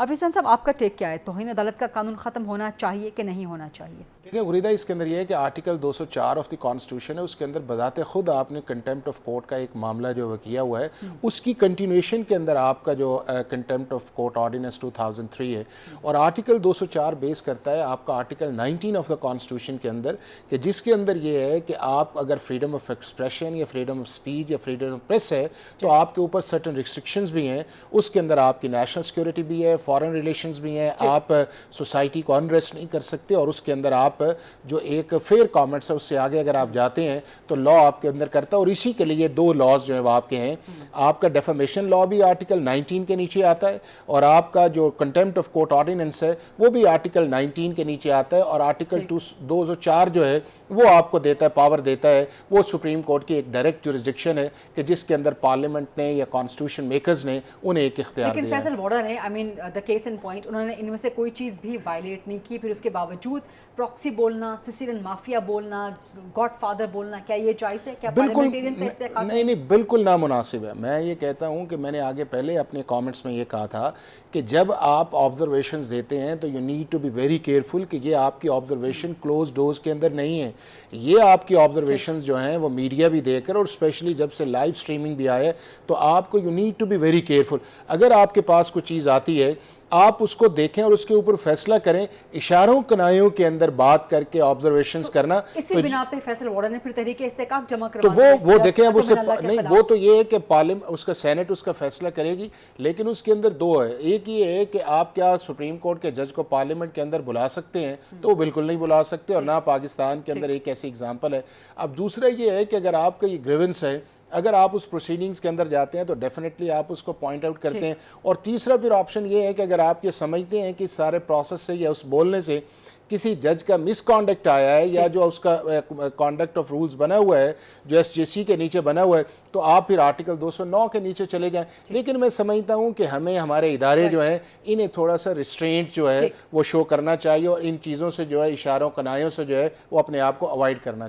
حفیظ صاحب آپ کا ٹیک کیا ہے؟ توہین عدالت کا قانون ختم ہونا چاہیے کہ نہیں ہونا چاہیے؟ دیکھیں غریدہ، اس کے اندر یہ ہے کہ آرٹیکل 204 آف دی کانسٹیٹیوشن ہے، اس کے اندر بذات خود آپ نے کنٹیمپٹ آف کورٹ کا ایک معاملہ جو وہ کیا ہوا ہے، اس کی کنٹینیویشن کے اندر آپ کا جو کنٹیمپٹ آف کورٹ آرڈیننس 2003 ہے، اور آرٹیکل 204 بیس کرتا ہے آپ کا آرٹیکل 19 آف دا کانسٹیٹیوشن کے اندر، کہ جس کے اندر یہ ہے کہ آپ اگر فریڈم آف ایکسپریشن یا فریڈم آف اسپیچ یا فریڈم آف پریس ہے تو آپ کے اوپر سرٹن ریسٹرکشنز بھی ہیں. اس کے اندر آپ کی نیشنل سیکورٹی بھی ہے، فارن ریلیشنز بھی ہیں، آپ سوسائٹی کو انریسٹ نہیں کر سکتے، اور اس کے اندر آپ جو ایک فیئر کامنٹس ہے اس سے آگے اگر آپ جاتے ہیں تو لا آپ کے اندر کرتا ہے. اور اسی کے لیے دو لاز جو ہیں وہ آپ کے ہیں. آپ کا ڈیفامیشن لا بھی آرٹیکل 19 کے نیچے آتا ہے، اور آپ کا جو کنٹیمپٹ آف کورٹ آرڈیننس ہے وہ بھی آرٹیکل 19 کے نیچے آتا ہے. اور آرٹیکل 204 جو ہے وہ آپ کو دیتا ہے، پاور دیتا ہے، وہ سپریم کورٹ کی ایک ڈائریکٹ جورسڈکشن ہے کہ جس کے اندر پارلیمنٹ نے یا کانسٹیٹیوشن میکرز نے انہیں ایک اختیار دیا ہے. لیکن فیصل وارڈا نے دا کیس ان پوائنٹ، انہوں نے ان میں سے کوئی چیز بھی وائلیٹ نہیں کی، پھر اس کے باوجود پراکسی بولنا، سسیلین مافیا بولنا، گاڈ فادر بولنا، کیا یہ جائز ہے؟ کیا پارلیمنٹیرینز کا استحقاق ہے؟ نہیں، بالکل نامناسب ہے. میں یہ کہتا ہوں کہ میں نے آگے پہلے اپنے کامنٹس میں یہ کہا تھا کہ جب آپ آبزرویشنز دیتے ہیں تو you need to be very careful کہ یہ آپ کی آبزرویشن کلوز ڈورز کے اندر نہیں ہے. یہ آپ کی آبزرویشنز جو ہیں وہ میڈیا بھی دے کر، اور اسپیشلی جب سے لائیو سٹریمنگ بھی آئے تو آپ کو you need to be very careful. اگر آپ کے پاس کوئی چیز آتی ہے آپ اس کو دیکھیں اور اس کے اوپر فیصلہ کریں. اشاروں کنایوں کے اندر بات کر کے آبزرویشنز کرنا، اسی بنا پہ فیصل وارڈا نے پھر تحریک استحقاق جمع تو کروایا. وہ دیکھیں اب اسے نہیں، وہ تو یہ ہے کہ اس کا سینٹ اس کا فیصلہ کرے گی، لیکن اس کے اندر دو ہے. ایک یہ ہے کہ آپ کیا سپریم کورٹ کے جج کو پارلیمنٹ کے اندر بلا سکتے ہیں؟ تو وہ بالکل نہیں بلا سکتے، اور نہ پاکستان کے اندر ایک ایسی اگزامپل ہے. اب دوسرا یہ ہے کہ اگر آپ کا یہ گریونس ہے، اگر آپ اس پروسیڈنگز کے اندر جاتے ہیں تو ڈیفینیٹلی آپ اس کو پوائنٹ آؤٹ کرتے ہیں. اور تیسرا پھر آپشن یہ ہے کہ اگر آپ یہ سمجھتے ہیں کہ سارے پروسیس سے یا اس بولنے سے کسی جج کا مس کانڈکٹ آیا ہے، یا جو اس کا کانڈکٹ آف رولز بنا ہوا ہے جو ایس جی سی کے نیچے بنا ہوا ہے، تو آپ پھر آرٹیکل 209 کے نیچے چلے جائیں. لیکن میں سمجھتا ہوں کہ ہمیں ہمارے ادارے جو ہیں انہیں تھوڑا سا ریسٹرینٹ جو ہے وہ شو کرنا چاہیے، اور ان چیزوں سے جو ہے اشاروں کنایوں سے جو ہے وہ اپنے آپ کو اوائڈ کرنا چاہیے.